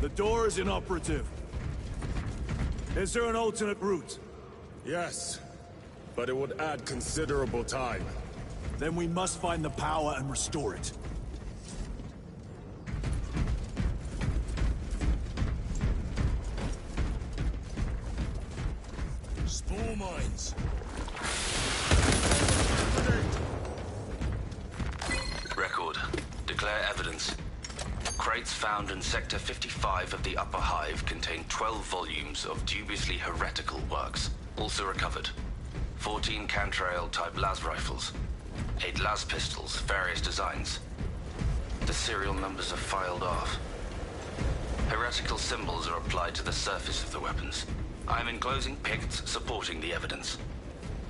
The door is inoperative. Is there an alternate route? Yes, but it would add considerable time. Then we must find the power and restore it. Spore mines! Record. Declare evidence. Crates found in Sector 55 of the Upper Hive contain 12 volumes of dubiously heretical works. Also recovered. 14 Cantrail-type las rifles. 8 las pistols, various designs. The serial numbers are filed off. Heretical symbols are applied to the surface of the weapons. I am enclosing picts supporting the evidence.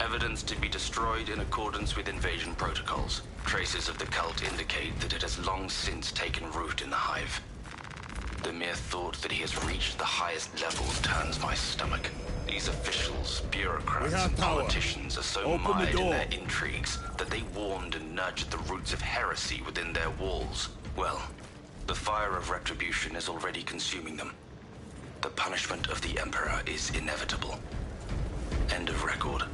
Evidence to be destroyed in accordance with invasion protocols. Traces of the cult indicate that it has long since taken root in the Hive. The mere thought that he has reached the highest levels turns my stomach. These officials, bureaucrats, and politicians are so mired in their intrigues that they warmed and nurtured the roots of heresy within their walls. Well, the fire of retribution is already consuming them. The punishment of the Emperor is inevitable. End of record.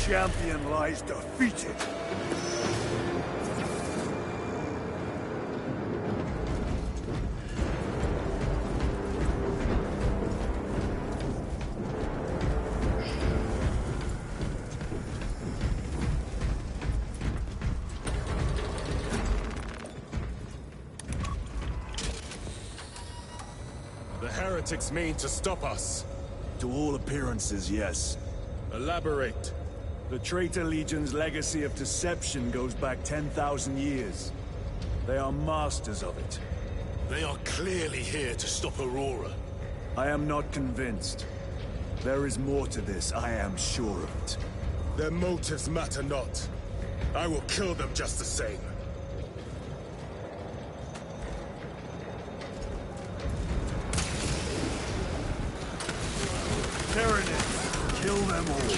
Champion lies defeated. The heretics mean to stop us. To all appearances, yes. Elaborate. The Traitor Legion's legacy of deception goes back 10,000 years. They are masters of it. They are clearly here to stop Aurora. I am not convinced. There is more to this, I am sure of it. Their motives matter not. I will kill them just the same. Tyranids, kill them all.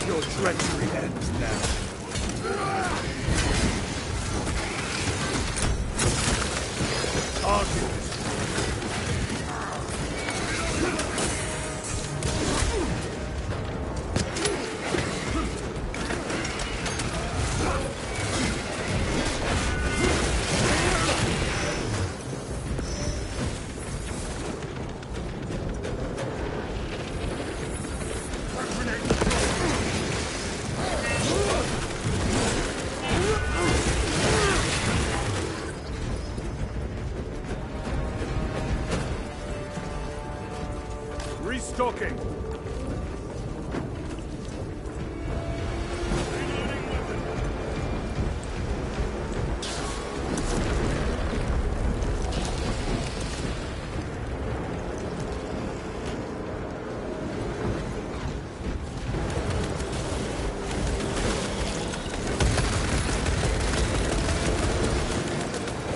Your treachery ends now. Argue. Restocking.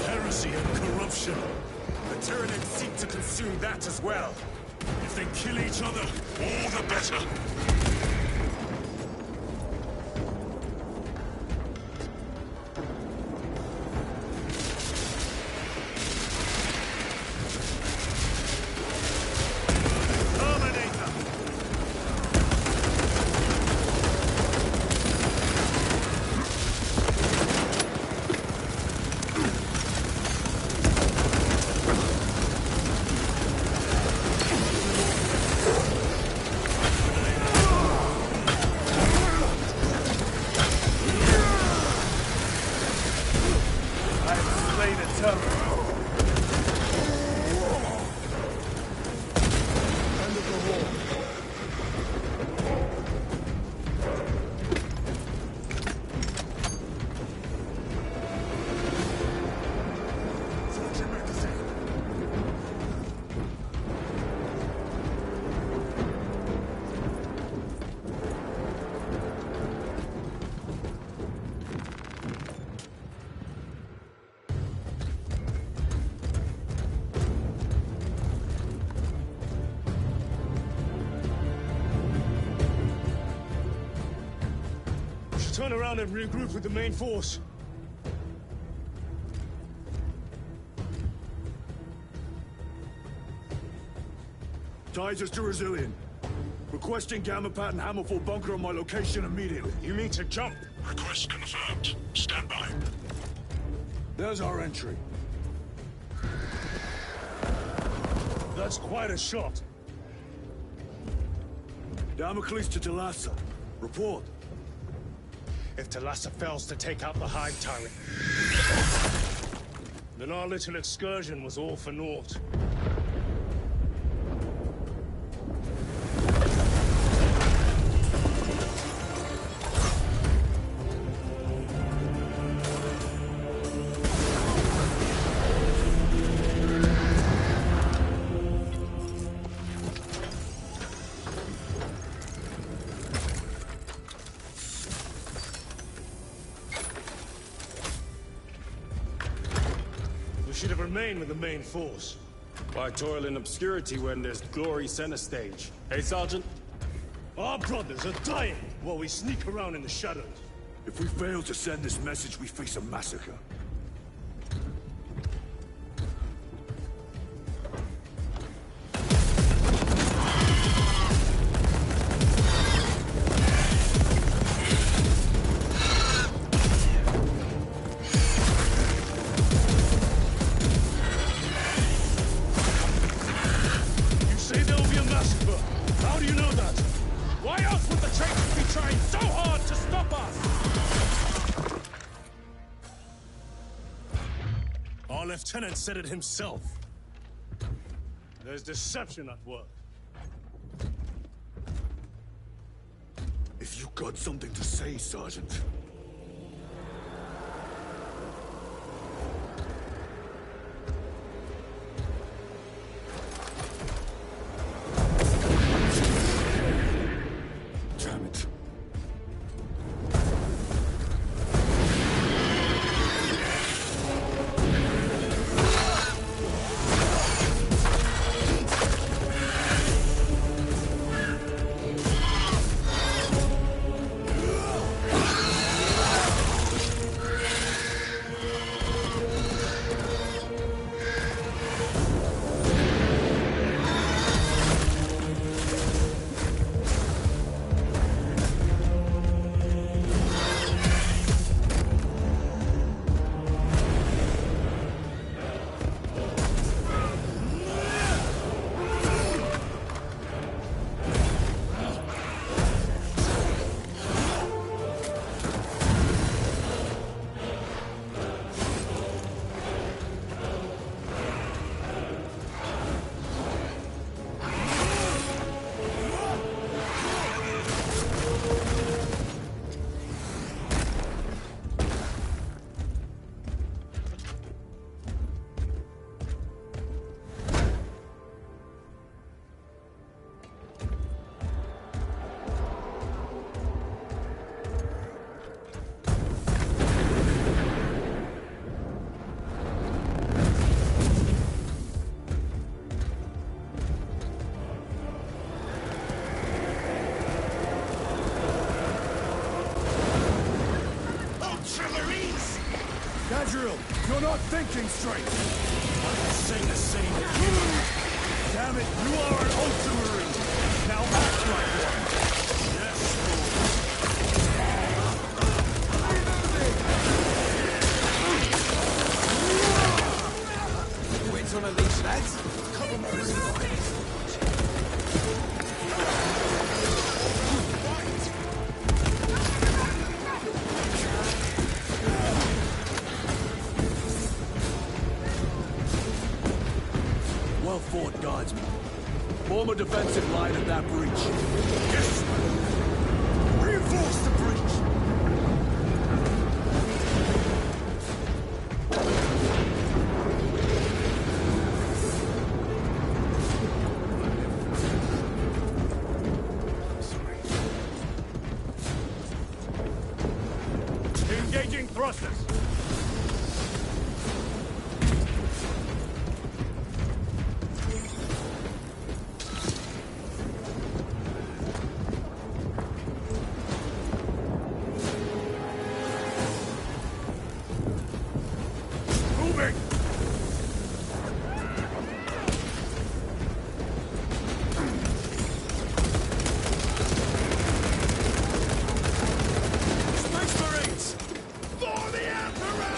Heresy and corruption. The Tyranids seek to consume that as well. If they kill each other, all the better. Terminator! I have slain a terror. End of the war. Turn around and regroup with the main force. Ties us to Resilient. Requesting Gammapat and Hammerfall bunker on my location immediately. You mean to jump? Request confirmed. Stand by. There's our entry. That's quite a shot. Damocles to Talassa. Report. If Talassa fails to take out the Hive Tyrant, then our little excursion was all for naught. We should have remained with the main force. Why toil in obscurity when there's glory center stage? Hey, Sergeant? Our brothers are dying while we sneak around in the shadows. If we fail to send this message, we face a massacre. You say there will be a massacre. How do you know that? Why else would the traitors be trying so hard to stop us? Our lieutenant said it himself. There's deception at work. If you got something to say, Sergeant. Damn it. Imperial, you're not thinking straight! I'll say the same of you. Damn it, you are an Ultramarine! Now act like one! Yes, Which one of these lads? Cover Marine. Well fought, Guardsman. Form a defensive line at that breach. Yes! Reinforce the breach! engaging thrusters. Moving! Space Marines! For the Emperor!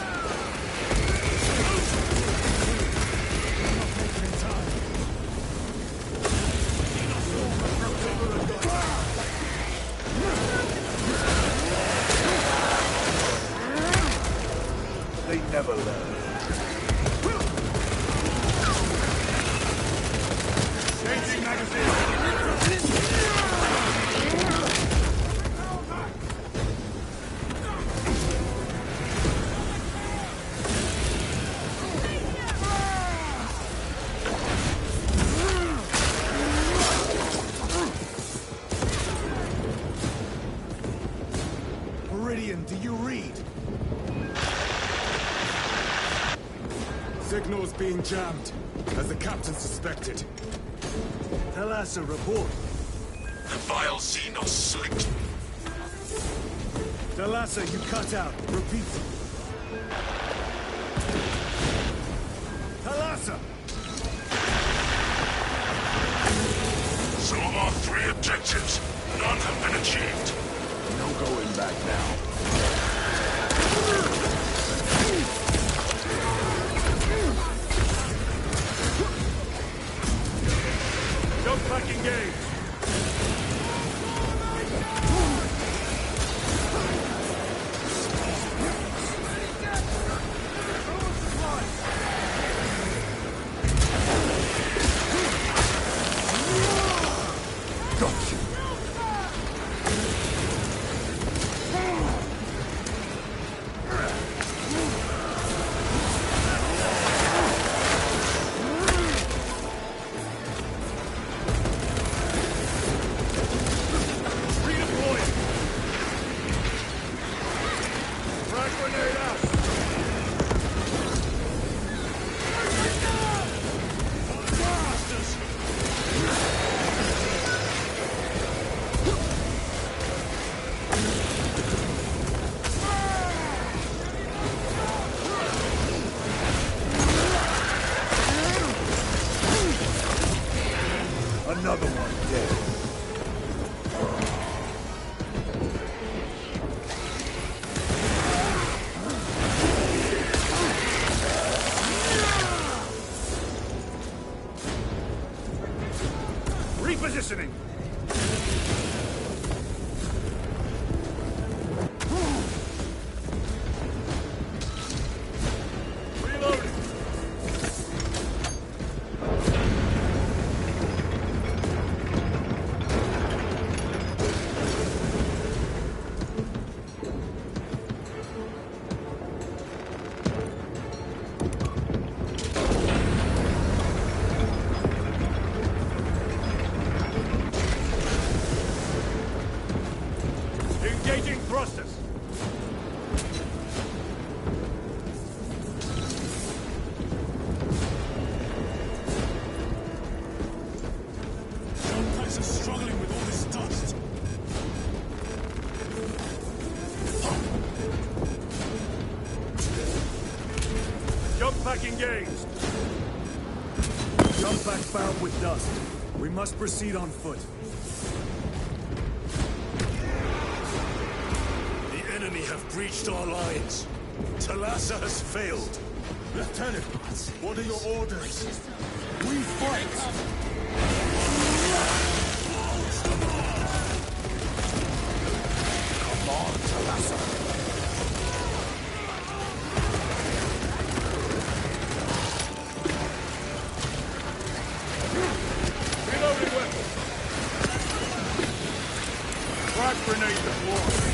They never learn. Changing magazine! Meridian, do you read? Signal's being jammed, as the captain suspected. Thalassa, report. The vile Xenos slicked. Thalassa, you cut out. Repeat. Thalassa! Some of our 3 objectives, none have been achieved. No going back now. Jump back engaged. Gotcha! Redeploy. Frag grenade out. Bastards! Another one dead. Repositioning. Reloading. Engaging thrusters. Some guys are struggling with all this dust. back engaged. Jump back bound with dust. We must proceed on foot. The enemy have breached our lines. Talassa has failed. Lieutenant, what are your orders? We fight! Come on, Talassa. Reloading weapon. Frag grenade deployed.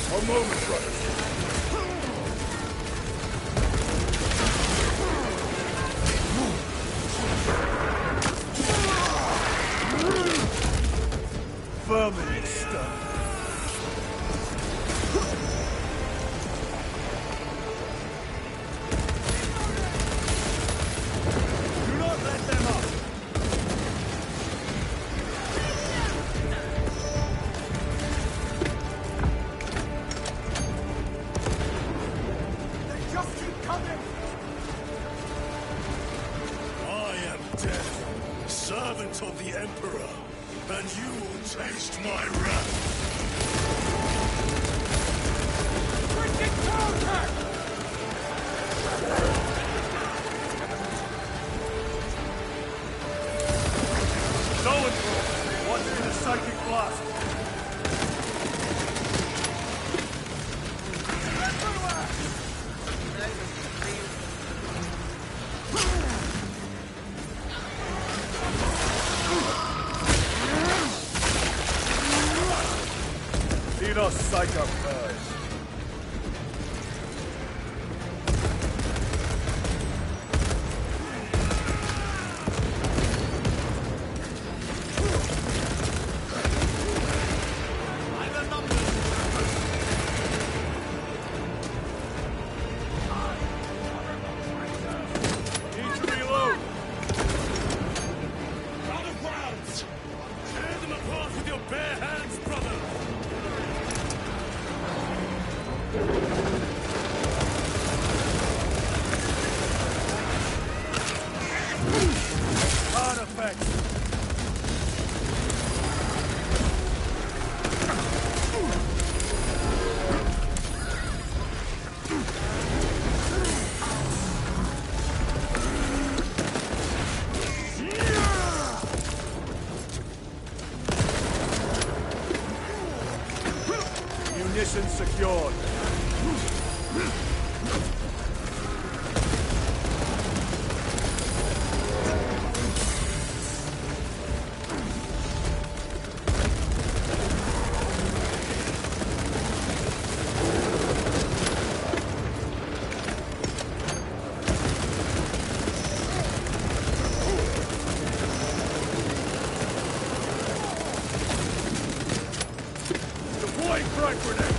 A moment, brothers. Vermin stone. Do not let them up. They just keep coming. I am Death, servant of the Emperor, and you will taste my wrath. Watch for the psychic blast. Xenos Psycho first. Need to reload. Out of rounds. Tear them apart with your bare hands, brother. Hard effects. Munitions secured. Deploying frag grenade.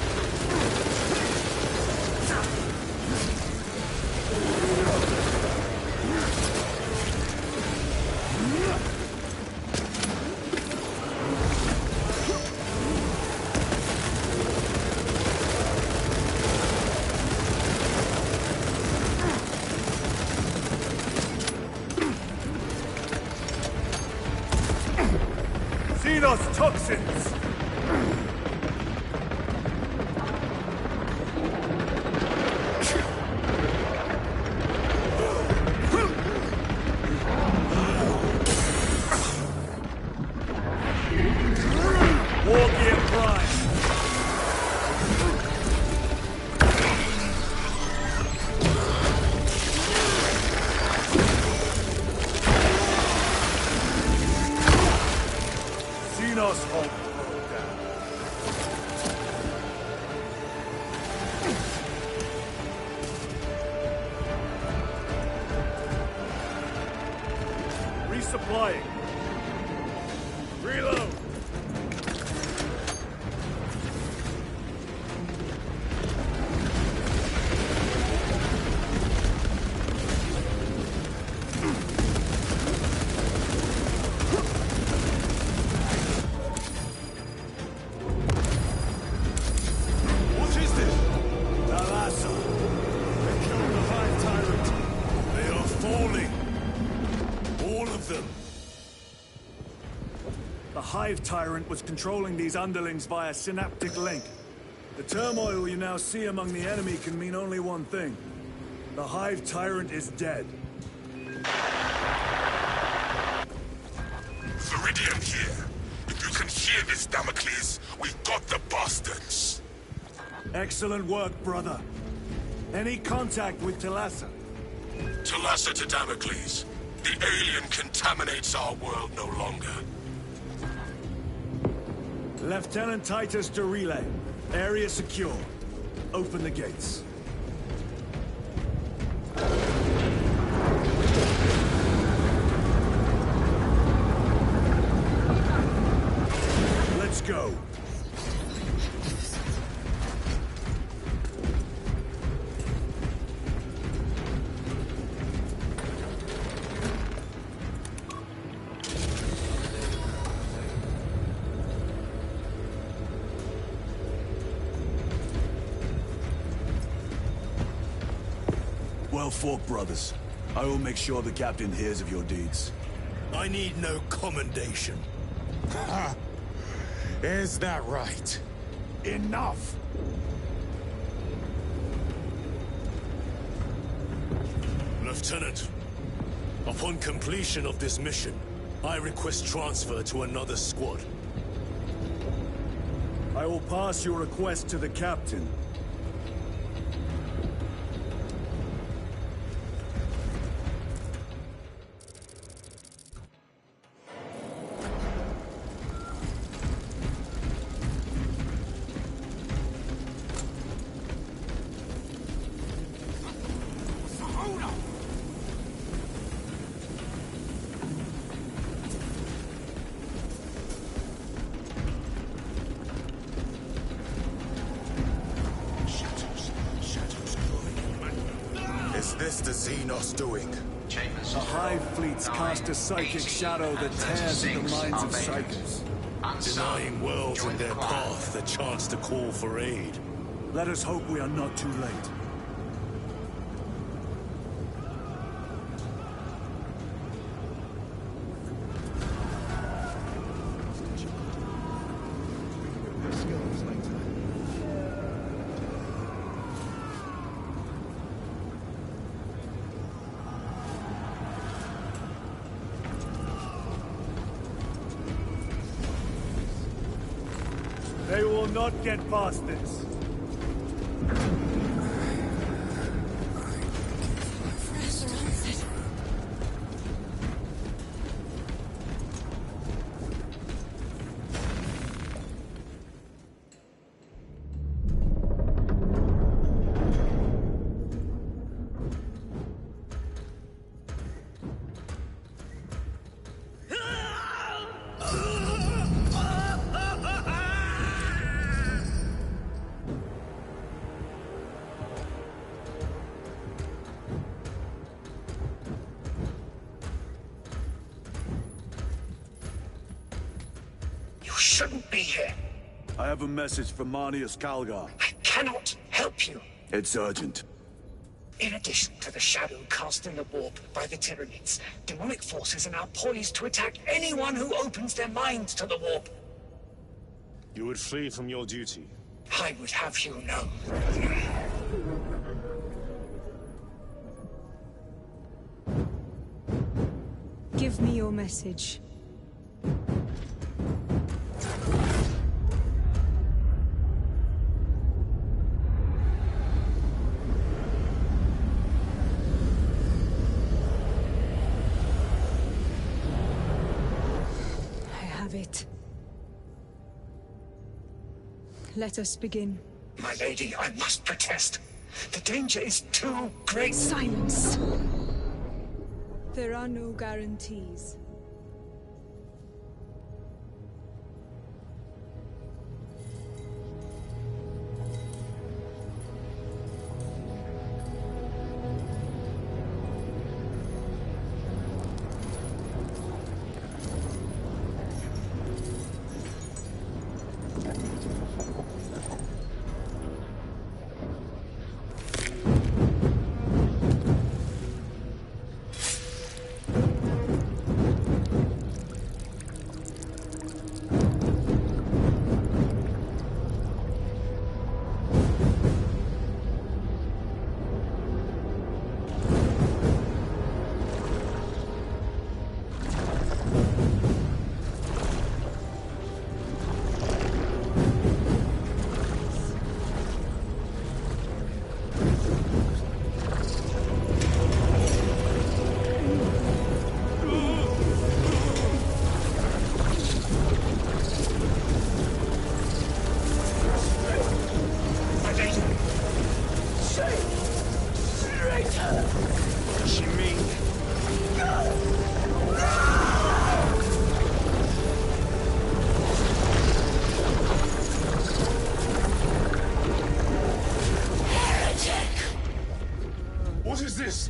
Xenos toxins. War Gear Prime. flying. Reload! What is this? Thalassa. They killed the Hive Tyrant. They are falling. All of them. The Hive Tyrant was controlling these underlings via synaptic link. The turmoil you now see among the enemy can mean only one thing. The Hive Tyrant is dead. Viridian here. If you can hear this, Damocles, we got the bastards. Excellent work, brother. Any contact with Thalassa? Thalassa to Damocles. The alien contaminates our world no longer. Lieutenant Titus to relay. Area secure. Open the gates. Let's go. Well fought, brothers. I will make sure the captain hears of your deeds. I need no commendation. Ha! Is that right? Enough! Lieutenant, upon completion of this mission, I request transfer to another squad. I will pass your request to the captain. Is this the Xenos doing? The Hive fleets cast a psychic shadow that tears at the minds of psychers. Denying worlds in their path the chance to call for aid. Let us hope we are not too late. They will not get past this. Shouldn't be here. I have a message from Marneus Calgar. I cannot help you. It's urgent. In addition to the shadow cast in the warp by the Tyranids, demonic forces are now poised to attack anyone who opens their minds to the warp. You would flee from your duty. I would have you know. Give me your message. It. Let us begin. My lady, I must protest. The danger is too great. Silence! There are no guarantees. is this?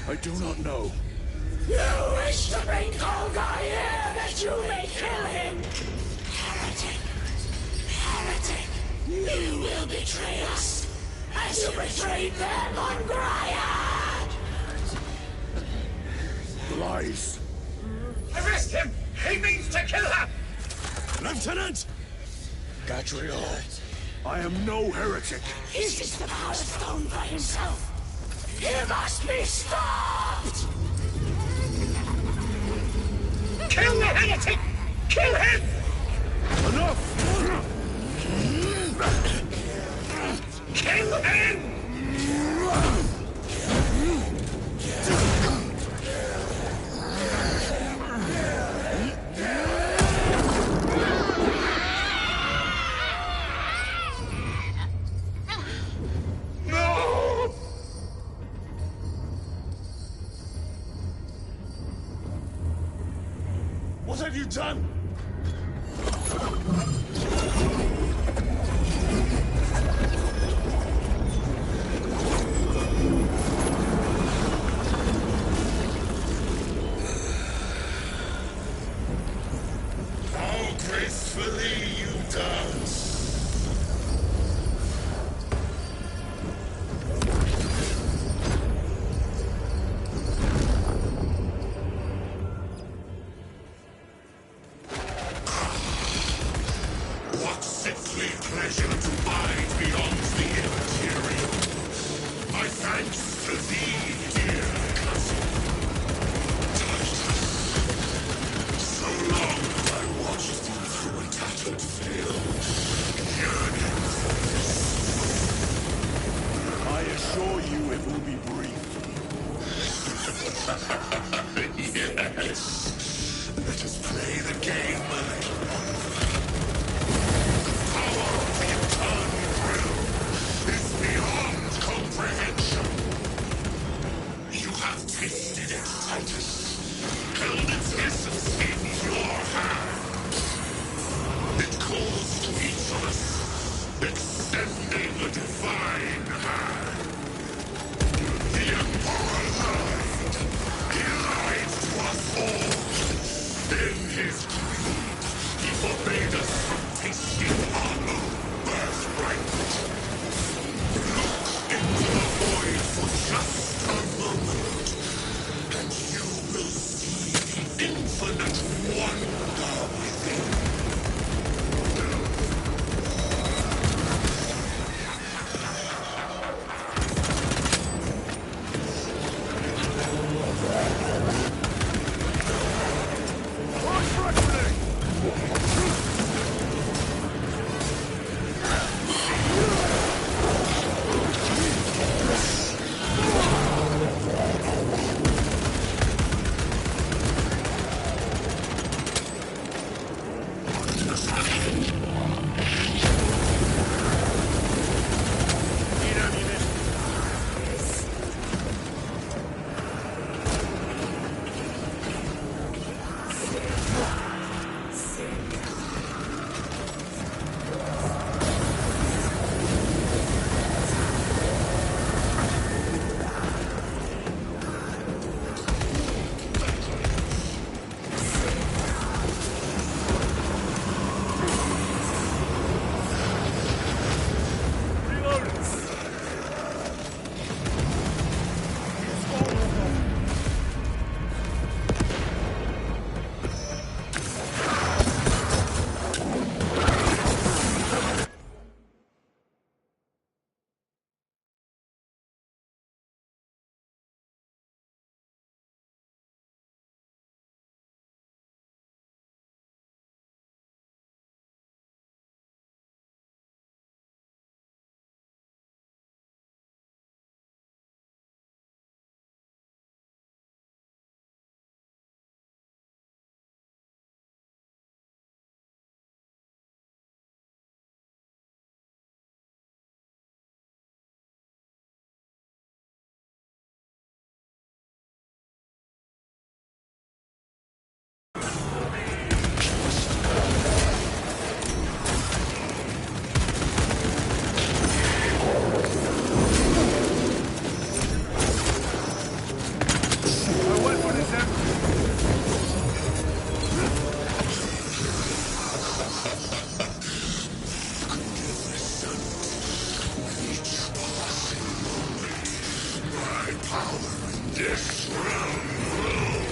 I do not know. You wish to bring Golgai here that you may kill him! Heretic! Heretic! You will betray us, as you betrayed them on Graiad! Lies. Arrest him! He means to kill her! Lieutenant! Gadriel, I am no heretic. Uses the power stone by himself. He must be stopped! Kill the heretic! Kill him! Enough! Kill him! What have you done? How gracefully you dance. What sickly pleasure to hide beyond the immaterial. My thanks to thee, dear cousin. Titus. So long have I watched you through a tattered veil, yearning for this. I assure you it will be brief. Yes. Let us play the game a little longer. Power of the eternal realm is beyond comprehension. You have tasted it, Titus. Held its essence in your hand. It calls to each of us, extending a divine hand. The Emperor lied. He This realm grows.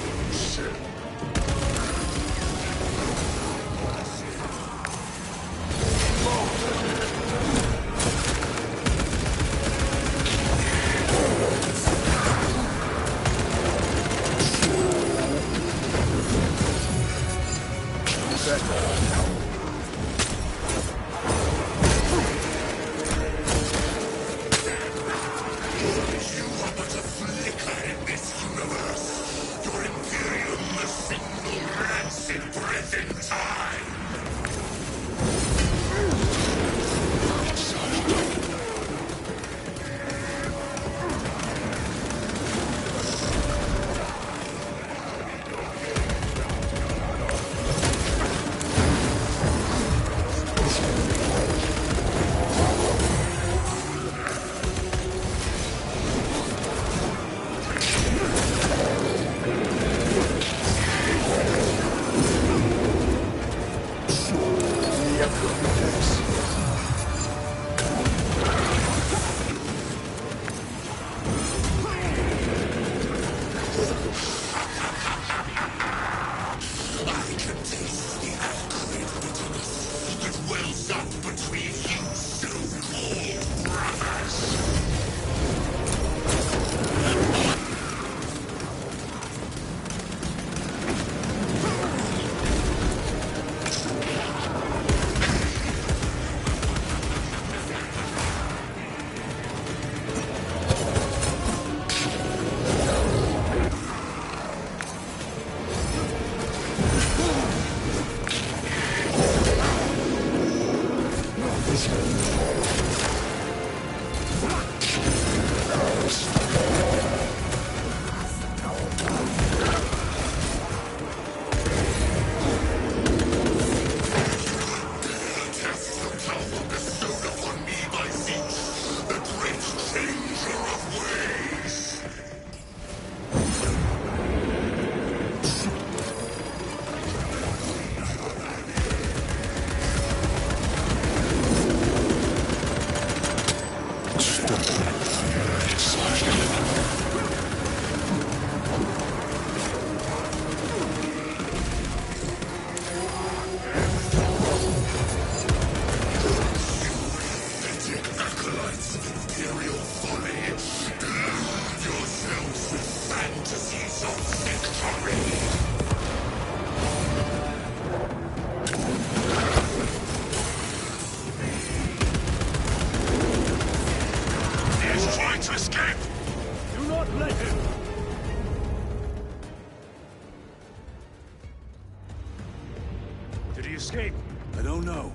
I don't know.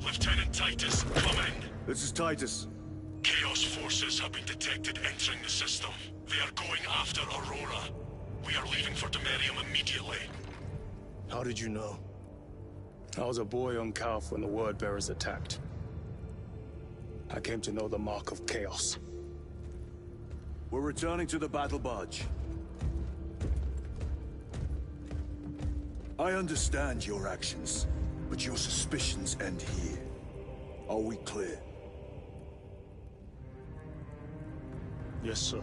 Lieutenant Titus, come in. This is Titus. Chaos forces have been detected entering the system. They are going after Aurora. We are leaving for Demerium immediately. How did you know? I was a boy on Calth when the Word Bearers attacked. I came to know the mark of Chaos. We're returning to the battle barge. I understand your actions, but your suspicions end here. Are we clear? Yes, sir.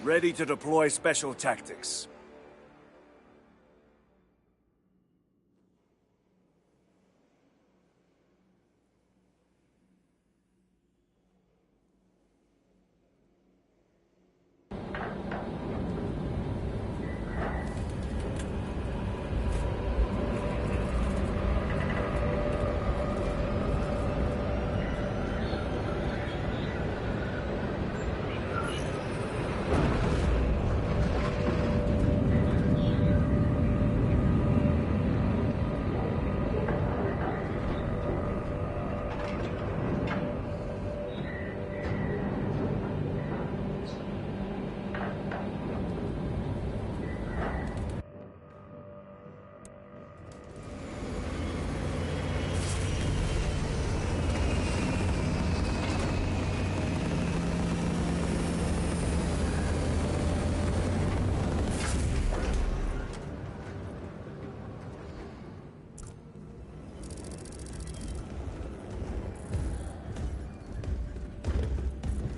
Ready to deploy special tactics.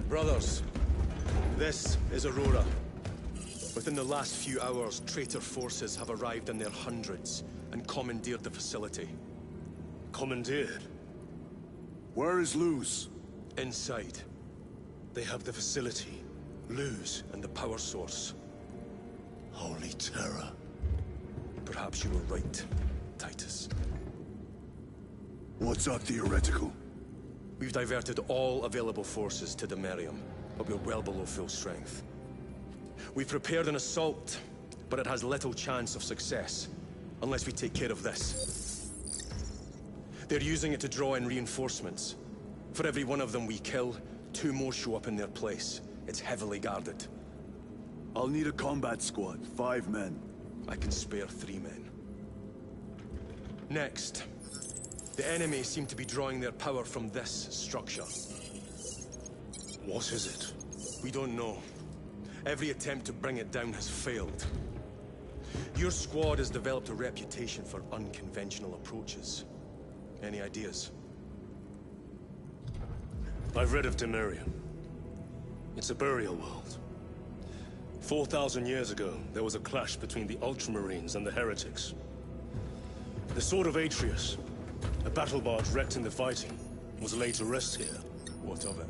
Brothers, this is Aurora. Within the last few hours, traitor forces have arrived in their hundreds and commandeered the facility. Commandeered? Where is Luz? Inside. They have the facility, Luz, and the power source. Holy terror. Perhaps you were right, Titus. What's our theoretical? We've diverted all available forces to Demerium, but we're well below full strength. We've prepared an assault, but it has little chance of success, unless we take care of this. They're using it to draw in reinforcements. For every one of them we kill, 2 more show up in their place. It's heavily guarded. I'll need a combat squad, 5 men. I can spare 3 men. Next, the enemy seem to be drawing their power from this structure. What is it? We don't know. Every attempt to bring it down has failed. Your squad has developed a reputation for unconventional approaches. Any ideas? I've read of Demerium. It's a burial world. 4,000 years ago, there was a clash between the Ultramarines and the Heretics. The Sword of Atreus, a battle barge wrecked in the fighting, was laid to rest here. What of it?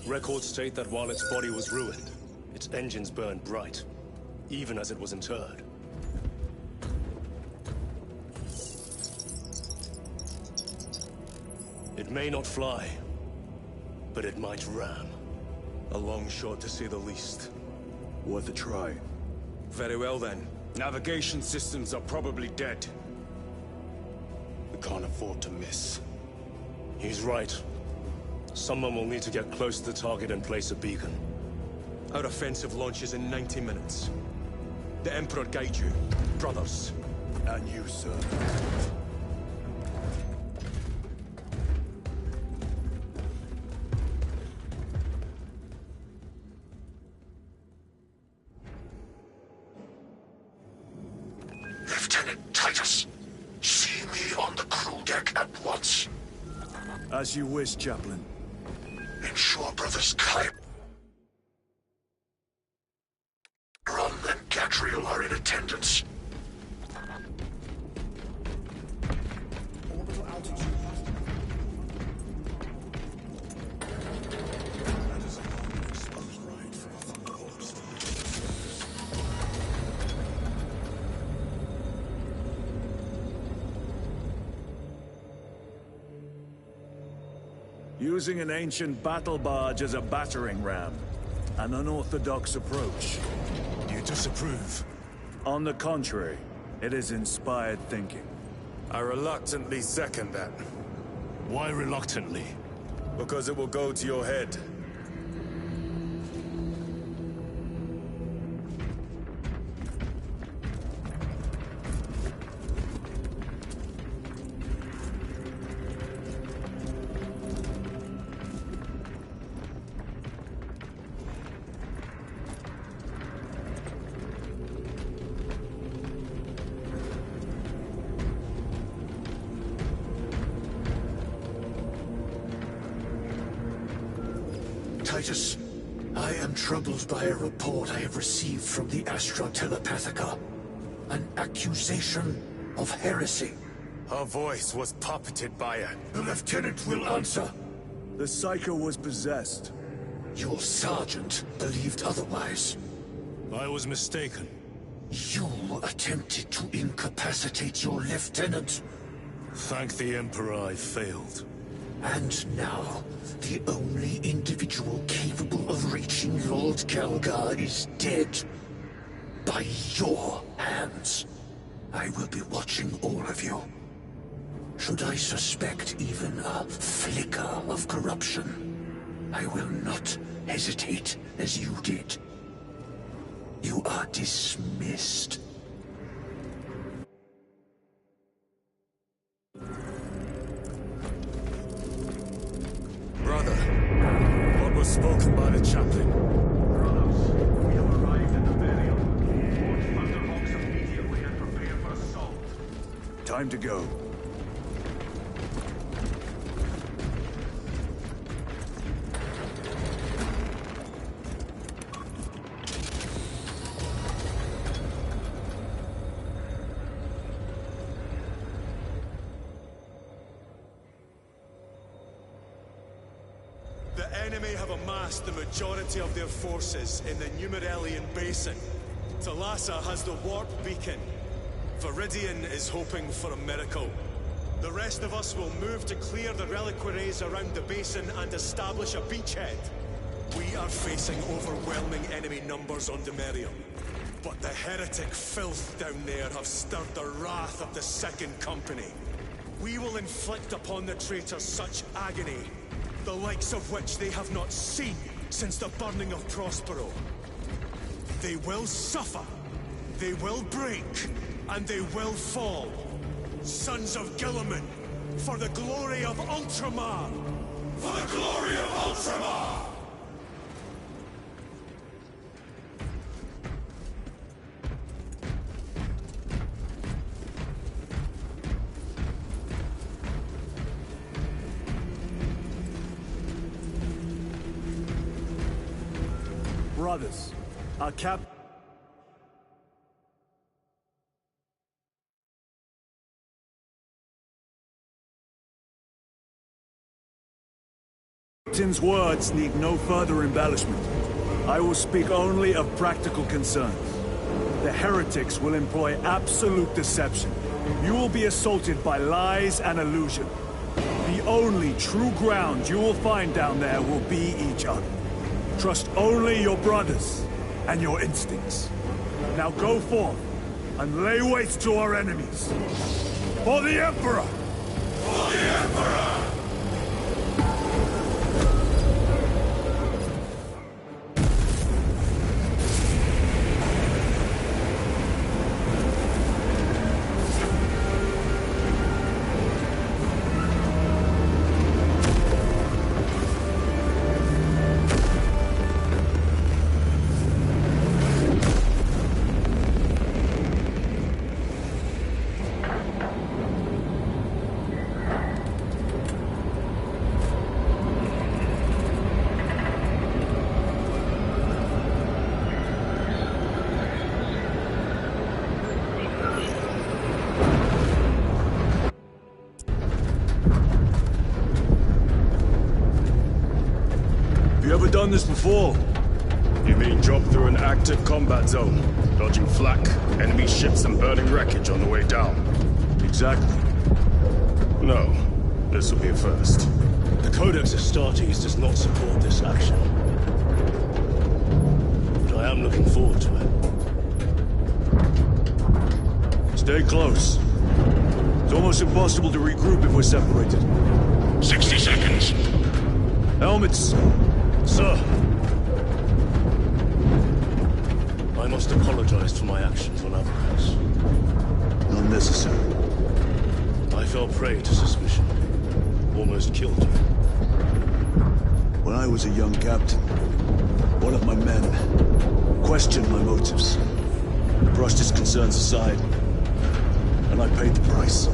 Records state that while its body was ruined, its engines burned bright, even as it was interred. It may not fly, but it might ram. A long shot, to say the least. Worth a try. Very well, then. Navigation systems are probably dead. We can't afford to miss. He's right. Someone will need to get close to the target and place a beacon. Our offensive launches in 90 minutes. The Emperor guide you, brothers. And you, sir. Lieutenant Titus, see me on the crew deck at once. As you wish, Chaplain. Ensure brothers Chiron and Gadriel are in attendance. Orbital altitude. Using an ancient battle barge as a battering ram. An unorthodox approach. You disapprove? On the contrary, it is inspired thinking. I reluctantly second that. Why reluctantly? Because it will go to your head. Titus, I am troubled by a report I have received from the Astra Telepathica. An accusation of heresy. Her voice was puppeted by it. The lieutenant will answer. The Psycho was possessed. Your sergeant believed otherwise. I was mistaken. You attempted to incapacitate your lieutenant. Thank the Emperor I failed. And now, the only individual capable of reaching Lord Kelgar is dead. By your hands. I will be watching all of you. Should I suspect even a flicker of corruption, I will not hesitate as you did. You are dismissed. Brother, what was spoken by the chaplain? Brothers, we have arrived at the burial. Launch Thunderhawks immediately and prepare for assault. Time to go. enemy have amassed the majority of their forces in the Numerelian Basin. Thalassa has the warp beacon. Viridian is hoping for a miracle. The rest of us will move to clear the reliquaries around the basin and establish a beachhead. We are facing overwhelming enemy numbers on Demerium. But the heretic filth down there have stirred the wrath of the Second Company. We will inflict upon the traitors such agony, the likes of which they have not seen since the burning of Prospero. They will suffer, they will break, and they will fall. Sons of Guilliman, for the glory of Ultramar! For the glory of Ultramar! Brothers, our captain's words need no further embellishment. I will speak only of practical concerns. The heretics will employ absolute deception. You will be assaulted by lies and illusion. The only true ground you will find down there will be each other. Trust only your brothers and your instincts. Now go forth and lay waste to our enemies. For the Emperor! For the Emperor! You ever done this before? You mean drop through an active combat zone, dodging flak, enemy ships and burning wreckage on the way down? Exactly. No. This will be a first. The Codex Astartes does not support this action. But I am looking forward to it. Stay close. It's almost impossible to regroup if we're separated. 60 seconds. Helmets! Sir! I must apologize for my actions on Aberrax. Unnecessary. I fell prey to suspicion. Almost killed you. When I was a young captain, one of my men questioned my motives, brushed his concerns aside, and I paid the price.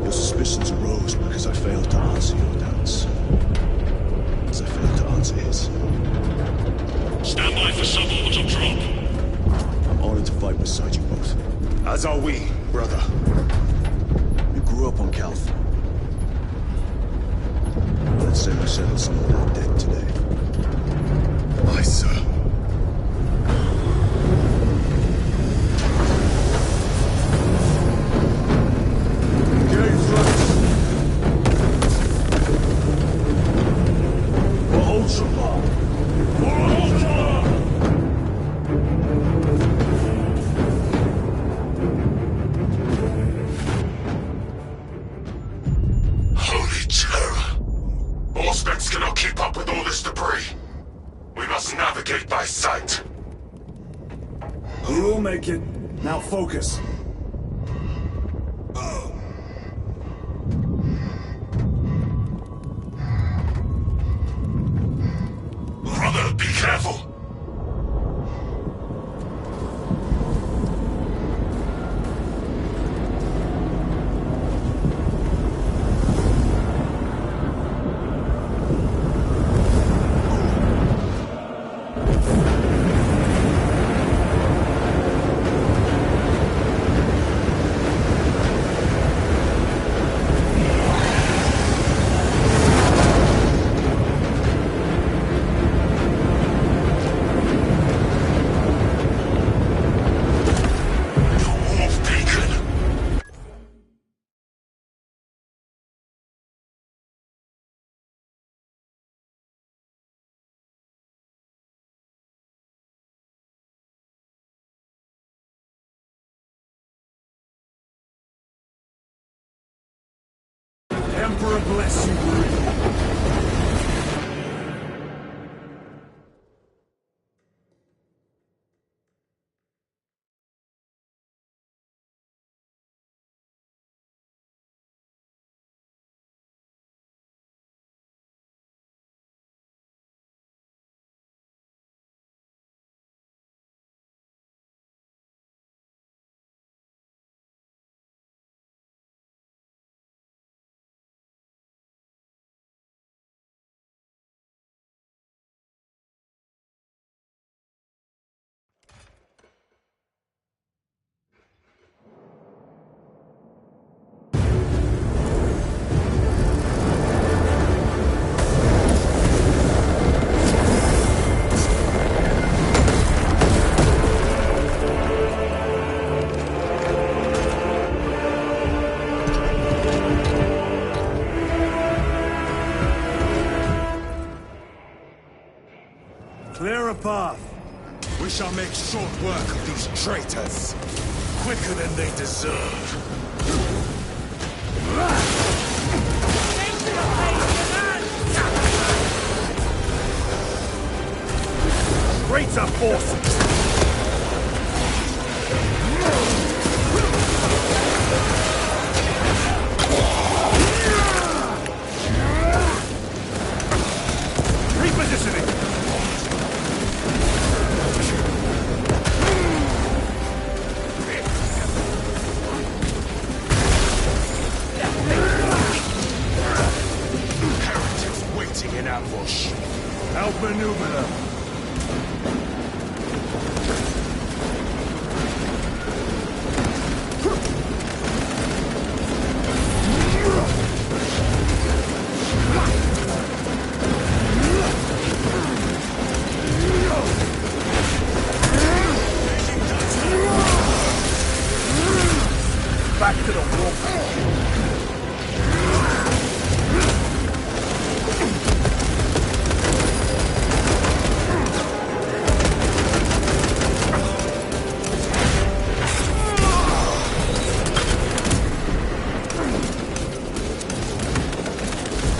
Your suspicions arose because I failed to answer your doubts. As I failed to answer his. Stand by for suborbital drop. I'm honored to fight beside you both. As are we, brother. You grew up on Calth. Let's say we settle some of that debt today. Aye, sir. Holy terror! Auspex cannot keep up with all this debris. We must navigate by sight. We will make it. Now focus. Brother, be careful! Emperor bless you, Marine. Clear a path. We shall make short work of these traitors. Quicker than they deserve. Traitor forces! Repositioning! Heretics waiting in ambush. Outmaneuver them. Back to the wall.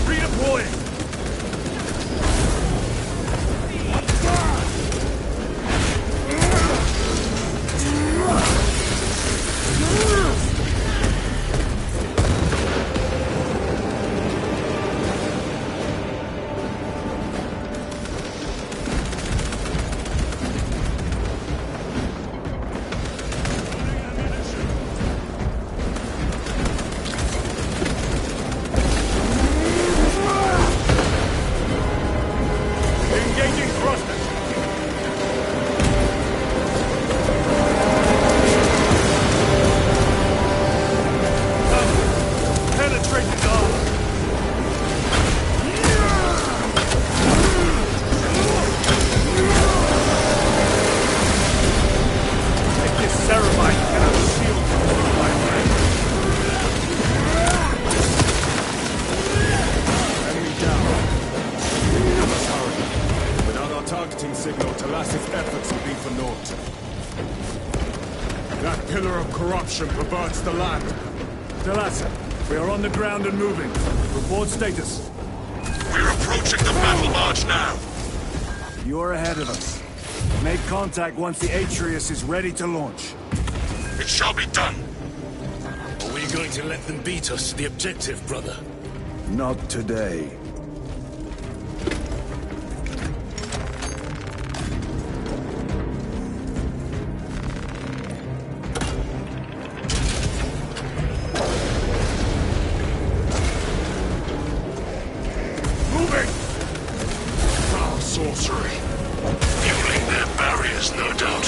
Redeploying. Engaging thrusters. Penetrate the armor. Make this ceremony cannot shield you, my friend. Enemy down. We must hurry. Without our targeting signal, Talas's efforts will be for naught. That pillar of corruption perverts the land. Talassa, we are on the ground and moving. Report status. We're approaching the battle march now. You are ahead of us. Make contact once the Atreus is ready to launch. It shall be done. Are we going to let them beat us to the objective, brother? Not today. Moving! Foul sorcery. Fueling their barriers, no doubt.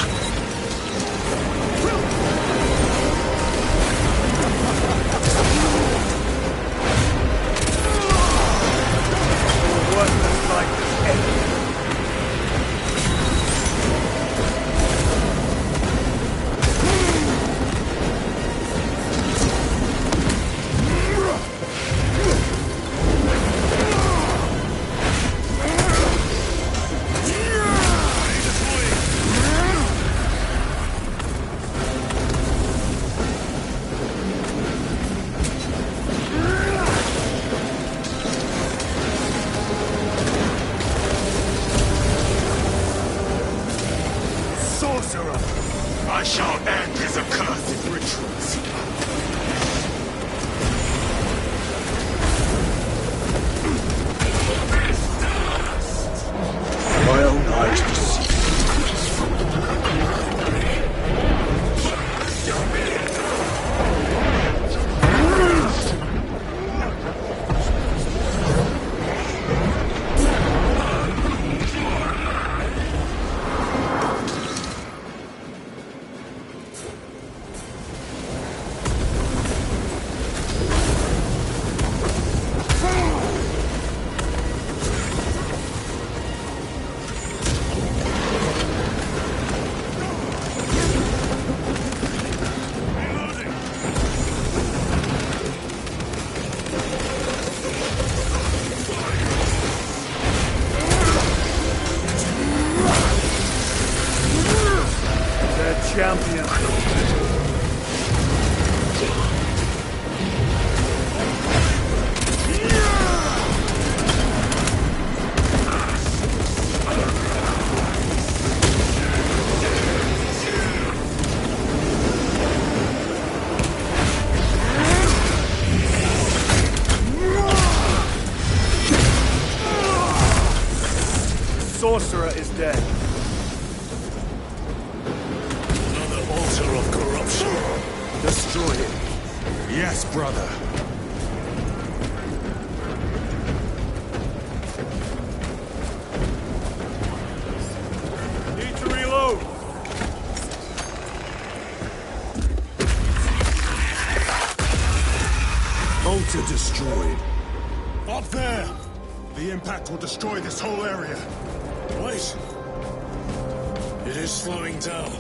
Their champion. Sorcerer is dead. Another altar of corruption. Destroy it. Yes, brother. Need to reload. Altar destroyed. Up there! The impact will destroy this whole area. Wait! It is slowing down.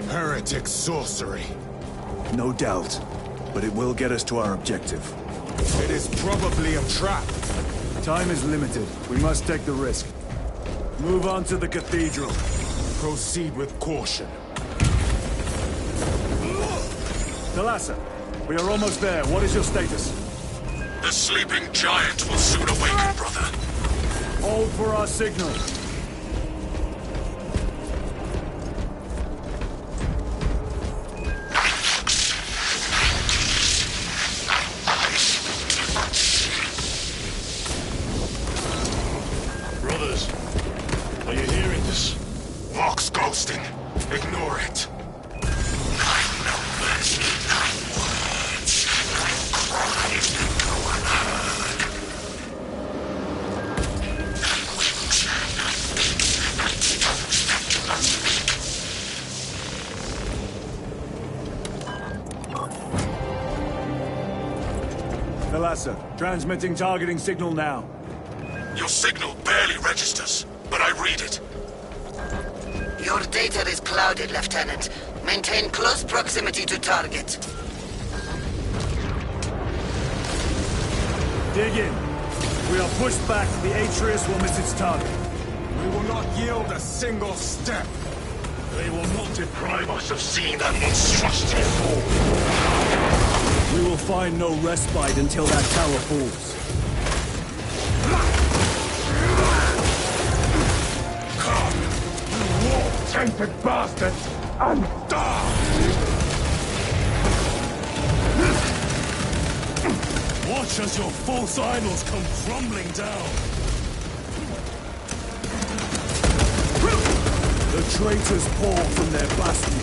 Heretic sorcery. No doubt, but it will get us to our objective. It is probably a trap. Time is limited. We must take the risk. Move on to the cathedral. Proceed with caution. Thalassa, we are almost there. What is your status? The sleeping giant will soon awaken, brother. Hold for our signal. Brothers, are you hearing this? Vox ghosting. Ignore it. Thalassa, transmitting targeting signal now. Your signal barely registers, but I read it. Your data is clouded, Lieutenant. Maintain close proximity to target. Dig in. We are pushed back, the Atreus will miss its target. We will not yield a single step. They will not deprive us of seeing that monstrosity fall. We will find no respite until that tower falls. Come, you war-tainted bastards, and die! Watch as your false idols come crumbling down. The traitors pour from their bastion.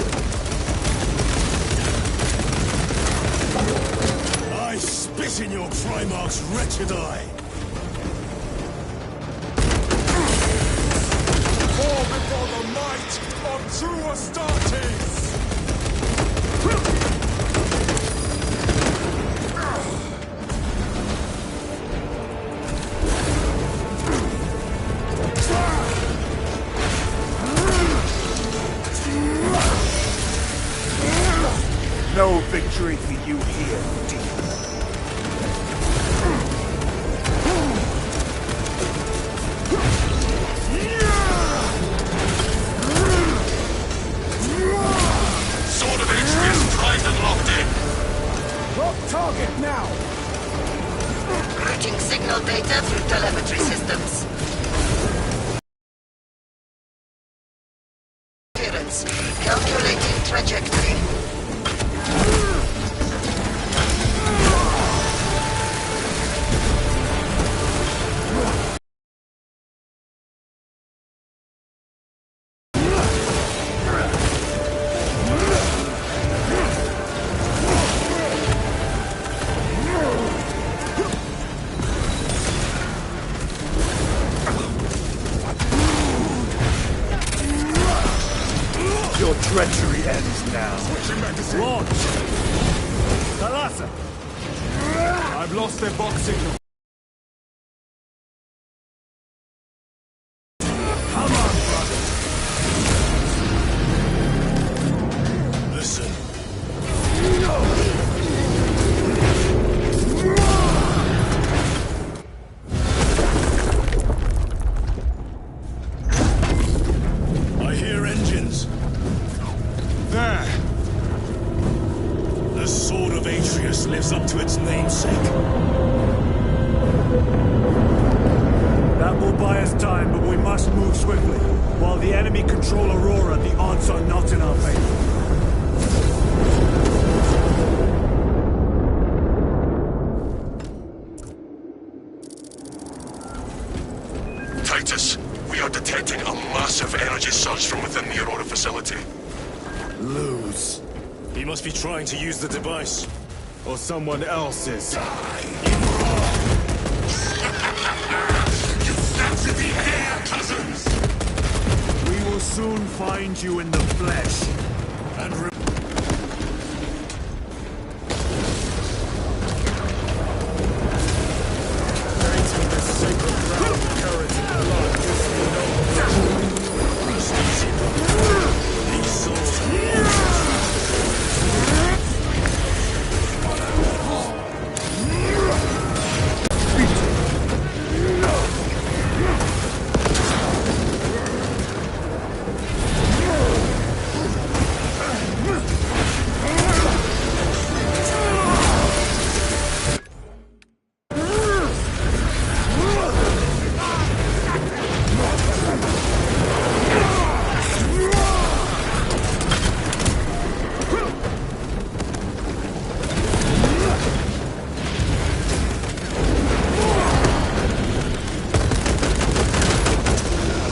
I spit in your Primarch's wretched eye. Fall before the might of true Astartes! No victory for you here, demon. Sword of Atreus primed and locked in. Lock target now! Routing signal data through telemetry systems. Clearance. Calculating trajectory. Your treachery ends now. Launch! Thalassa! I've lost their box signal. Come on, brother! Listen. are detecting a massive energy surge from within the Aurora facility. Lose. He must be trying to use the device. Or someone else's. You snapped at the air, cousins! We will soon find you in the flesh. And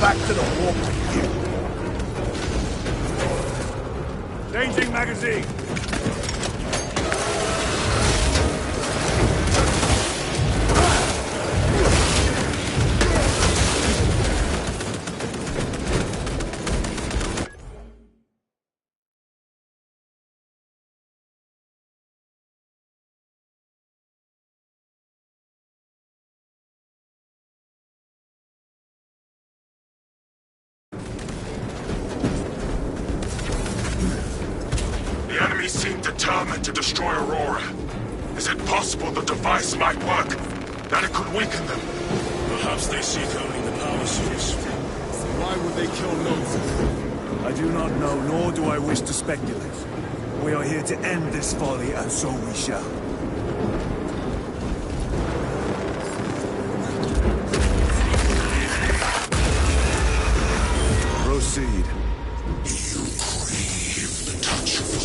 back to the warp. Changing magazine. The enemy seem determined to destroy Aurora. Is it possible the device might work? That it could weaken them? Perhaps they seek only the power source. Why would they kill Nova? I do not know, nor do I wish to speculate. We are here to end this folly, and so we shall. Proceed. You crave the touch of the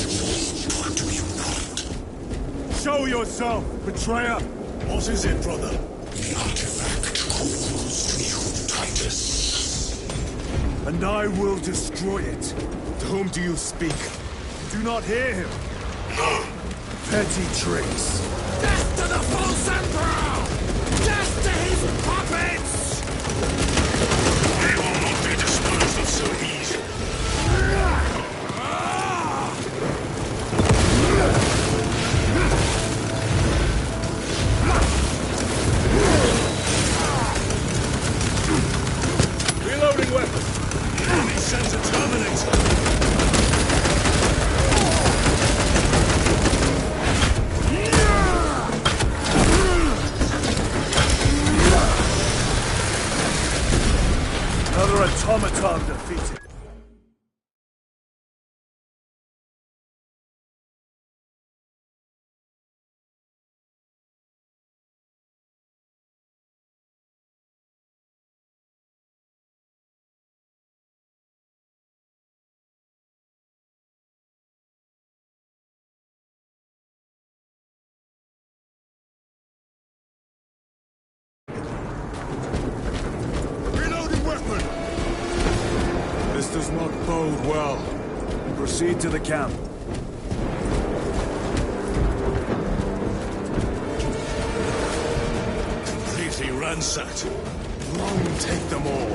Lord, do you not? Show yourself, betrayer! What is it, brother? The artifact calls to you, Titus. And I will destroy it. To whom do you speak? Do not hear him. No. Petty tricks. Death to the false emperor! Death to his puppets! They will not be disposed of so easily. Reloading weapon! He sends a Terminator! Another automaton defeated. This does not bode well. Proceed to the camp. Completely ransacked. Long take them all.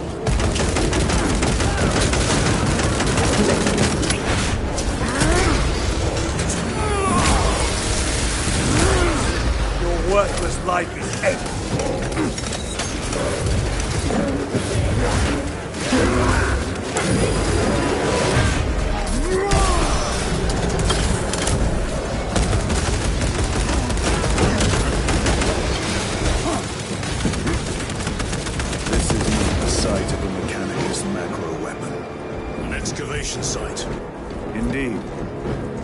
Your worthless life is empty. This is not the site of a Mechanicus macro weapon. An excavation site. Indeed.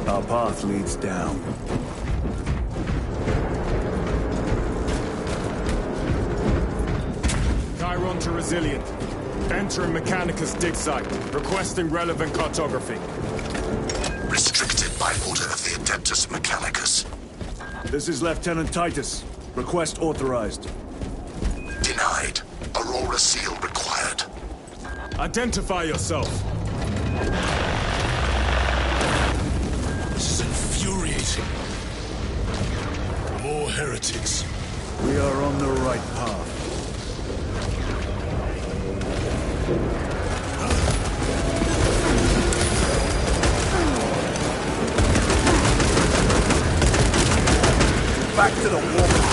Our path leads down. Chiron to Resilient. Entering Mechanicus dig site. Requesting relevant cartography. Restricted by order of the Adeptus Mechanicus. This is Lieutenant Titus. Request authorized. Denied. Aurora seal required. Identify yourself! This is infuriating. More heretics. We are on the right path. Back to the wall.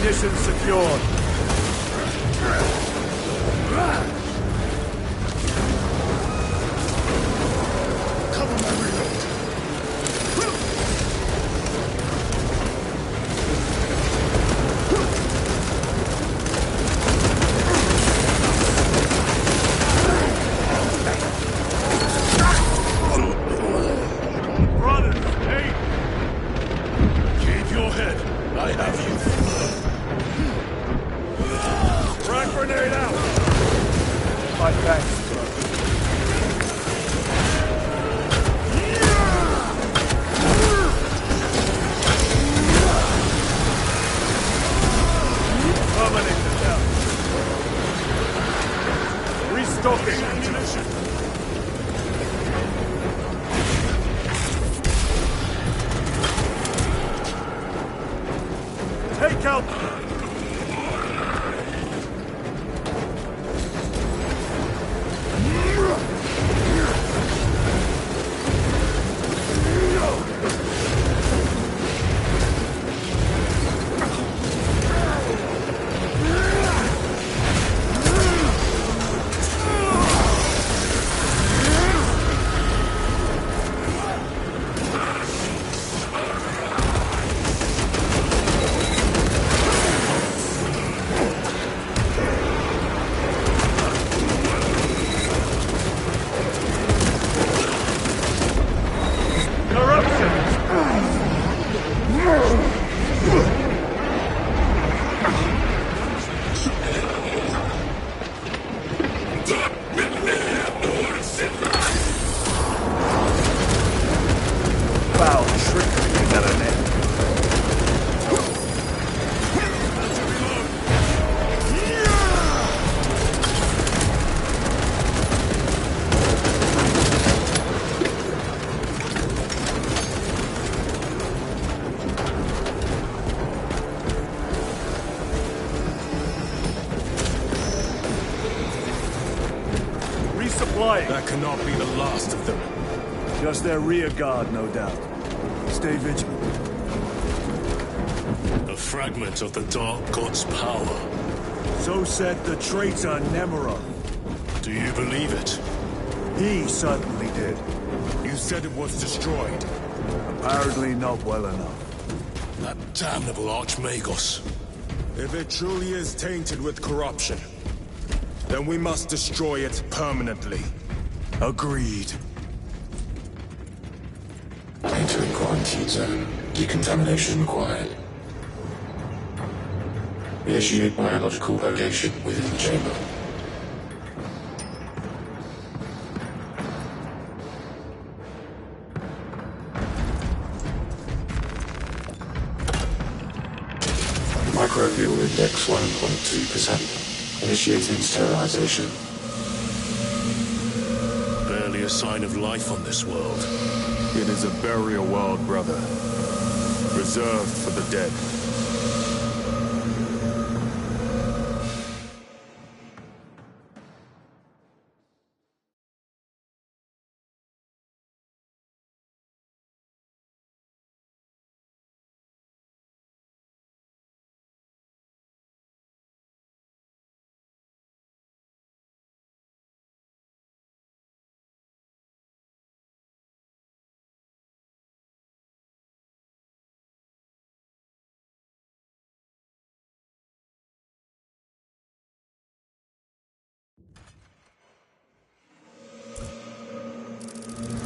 Mission secured. Cover my reload. Brothers, hey! Keep your head. I have you. Frag grenade out! My thanks, brother. Terminate the down. Restocking ammunition. Take out. Foul trickery is at an end. Resupplying. That cannot be the last of them. Just their rear guard, no doubt. Stay vigilant. A fragment of the Dark God's power. So said the traitor Nemeroth. Do you believe it? He certainly did. You said it was destroyed. Apparently not well enough. That damnable Archmagos. If it truly is tainted with corruption, then we must destroy it permanently. Agreed. Entering quarantine zone. Decontamination required. Initiate biological purgation within the chamber. Microbial index 1.2%. Initiating sterilization. Barely a sign of life on this world. It is a burial world, brother. Reserved for the dead.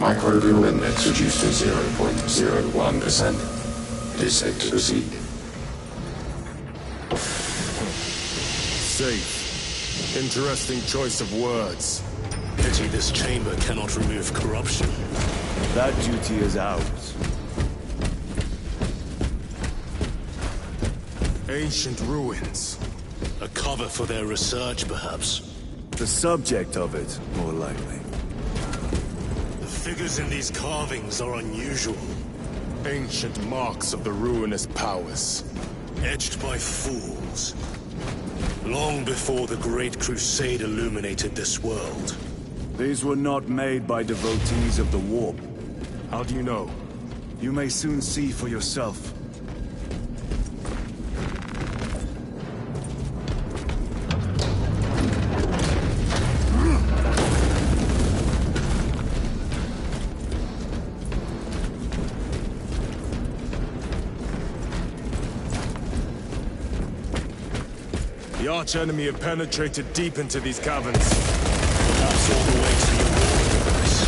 Microbial index reduced to 0.01%. It is safe to proceed. Safe. Interesting choice of words. Pity this chamber cannot remove corruption. That duty is ours. Ancient ruins. A cover for their research, perhaps. The subject of it, more likely. The figures in these carvings are unusual. Ancient marks of the ruinous powers. Etched by fools. Long before the Great Crusade illuminated this world. These were not made by devotees of the warp. How do you know? You may soon see for yourself. The arch-enemy have penetrated deep into these caverns. Perhaps all the way to your universe.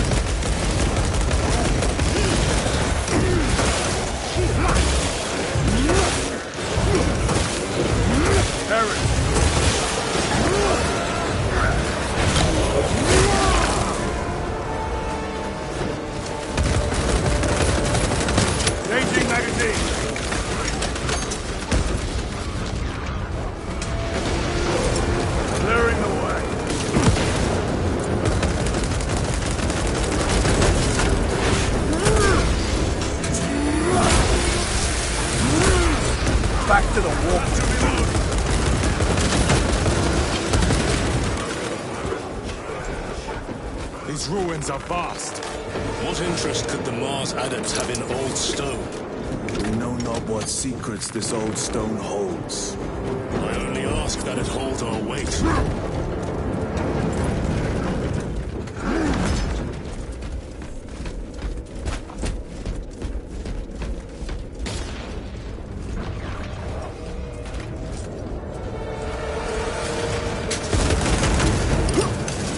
Changing magazine! Clearing the way. Back to the warp. These ruins are vast. What interest could the Mars Adepts have in old stone? We know not what secrets this old stone holds. I only ask that it hold our weight.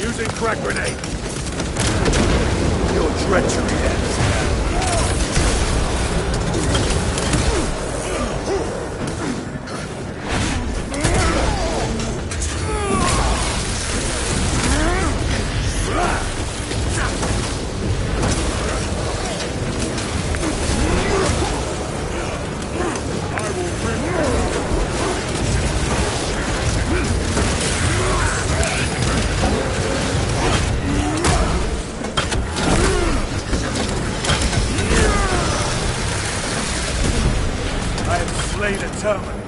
Using crack grenade. Your treachery ends now. I have slain a terminate.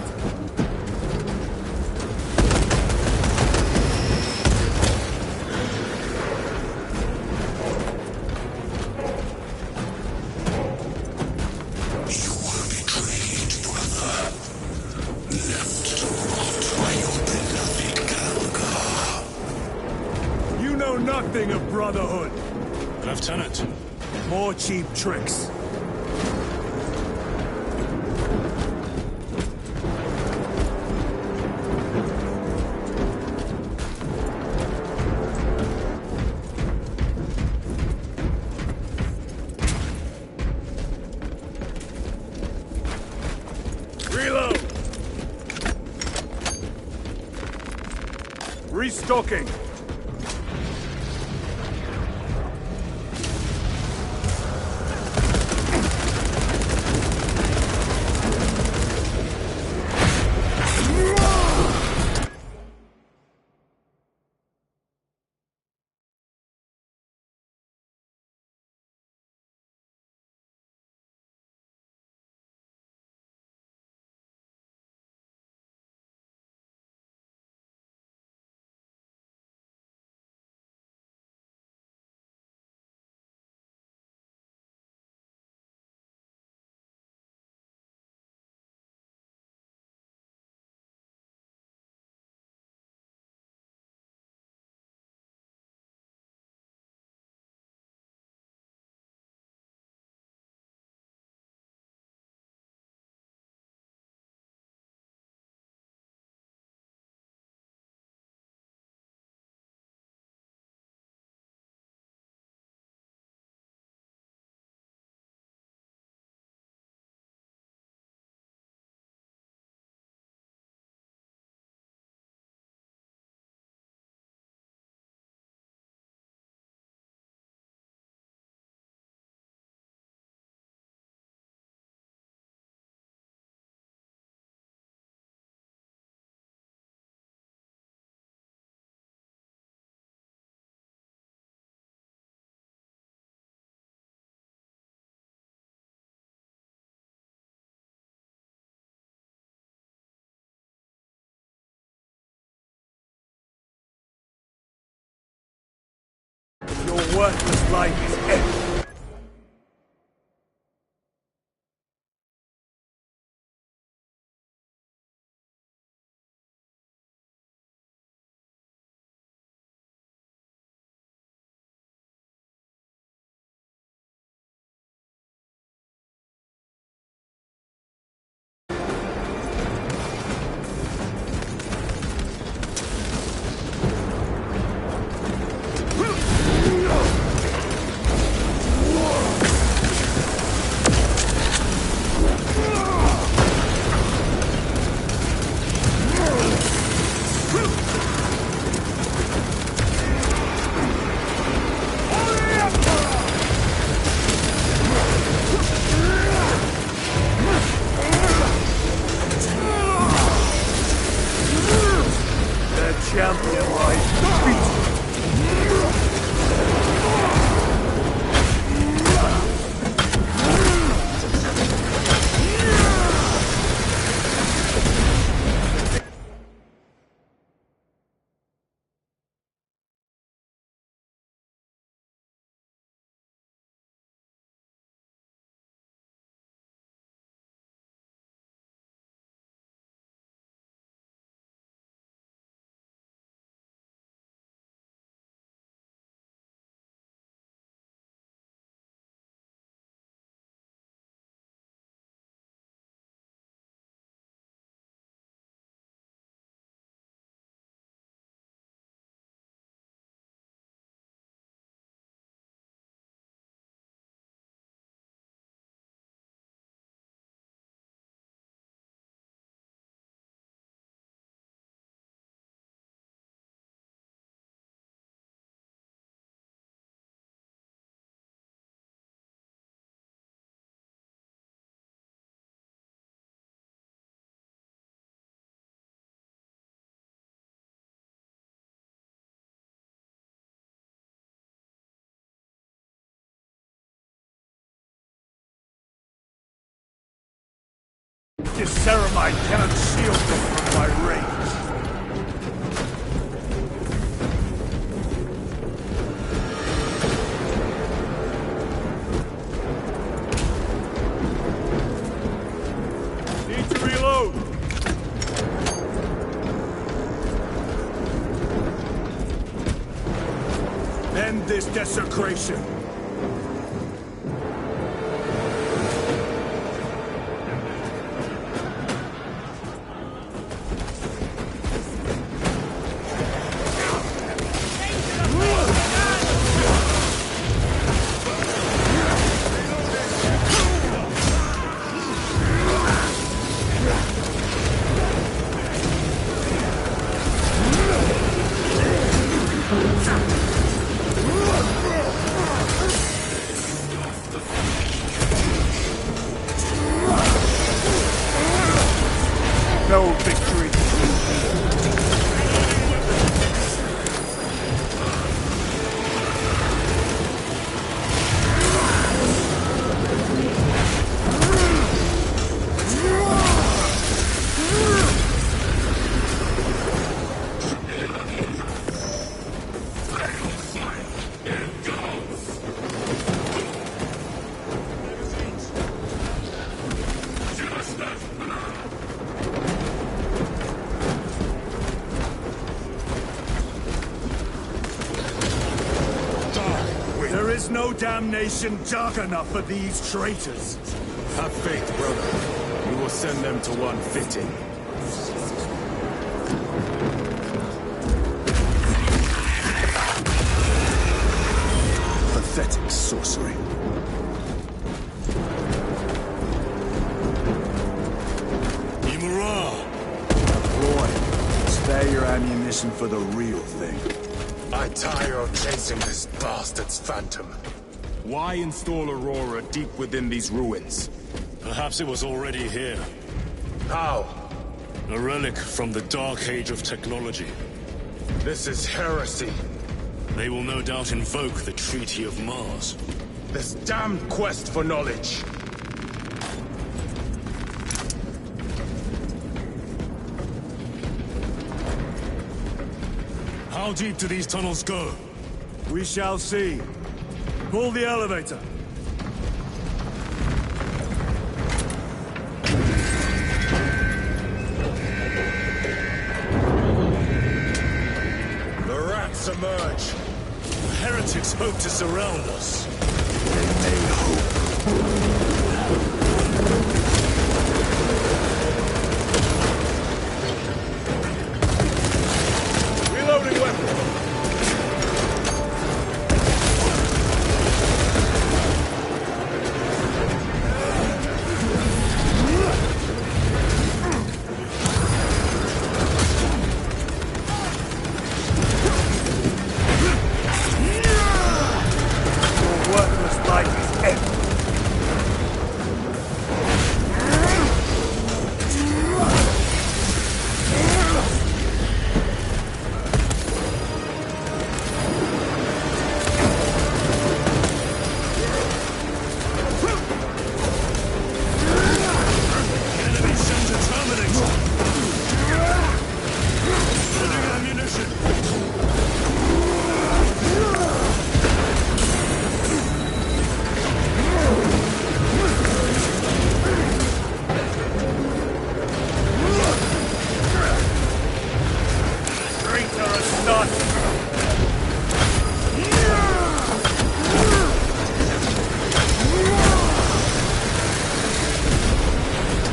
You were betrayed, brother. Left to rot by your beloved Galga. You know nothing of brotherhood. Lieutenant, More cheap tricks. Reload! Restocking! worthless life is empty. Champion lies defeated. This ceramide cannot shield them from my rage. Need to reload. End this desecration. No victory. There is no damnation dark enough for these traitors. Have faith, brother. We will send them to one fitting. Pathetic sorcery. Ymara! Roy, spare your ammunition for the real thing. I tire of chasing this bastard's phantom. Why install Aurora deep within these ruins? Perhaps it was already here. How? A relic from the Dark Age of technology. This is heresy. They will no doubt invoke the Treaty of Mars. This damned quest for knowledge. How deep do these tunnels go? We shall see. Pull the elevator. The rats emerge. The heretics hope to surround us. They may hope. Reloading weapon.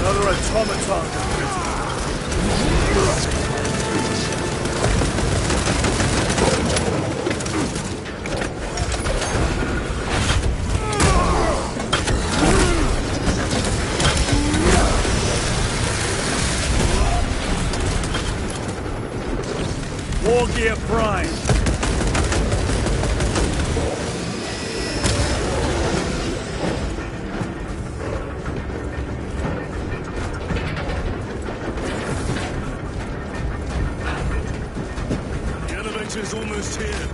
Another automaton. War Gear Prime. Is almost here.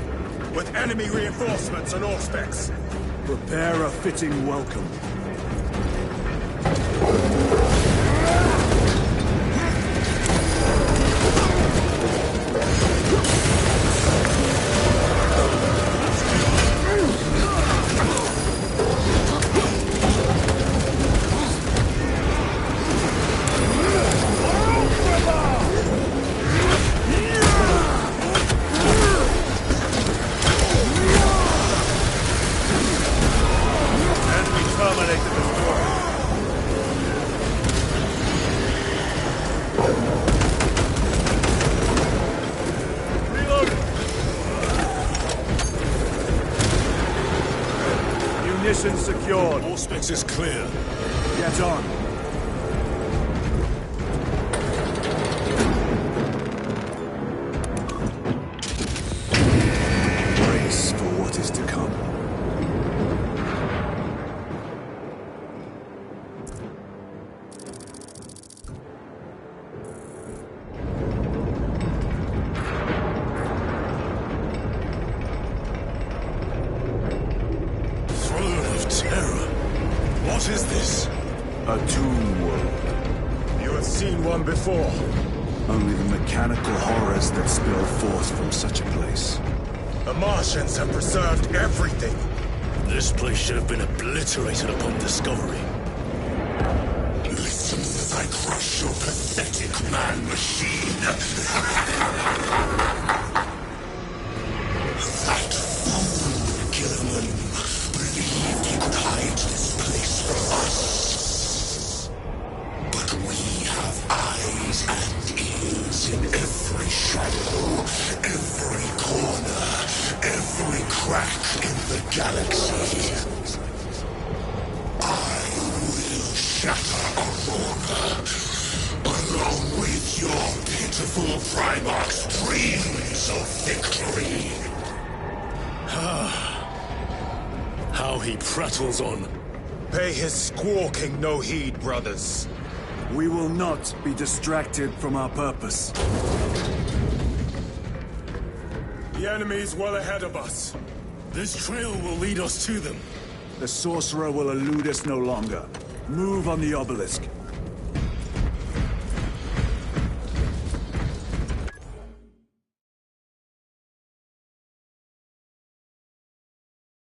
With enemy reinforcements and Auspex. Prepare a fitting welcome. Munitions secured. Auspex is clear. Get on. Brace for what is to come. What is this? A tomb world. You have seen one before. Only the mechanical horrors that spill forth from such a place. The Martians have preserved everything. This place should have been obliterated upon discovery. Listen as I crush your pathetic man-machine. That fool, Gilliman, believed he could hide this place from us. But we have eyes and ears in every shadow, every corner, every crack in the galaxy. I will shatter Aurora, along with your pitiful Primarch's dreams of victory. How he prattles on. Pay his squawking no heed, brothers. We will not be distracted from our purpose. The enemy's well ahead of us. This trail will lead us to them. The Sorcerer will elude us no longer. Move on the obelisk.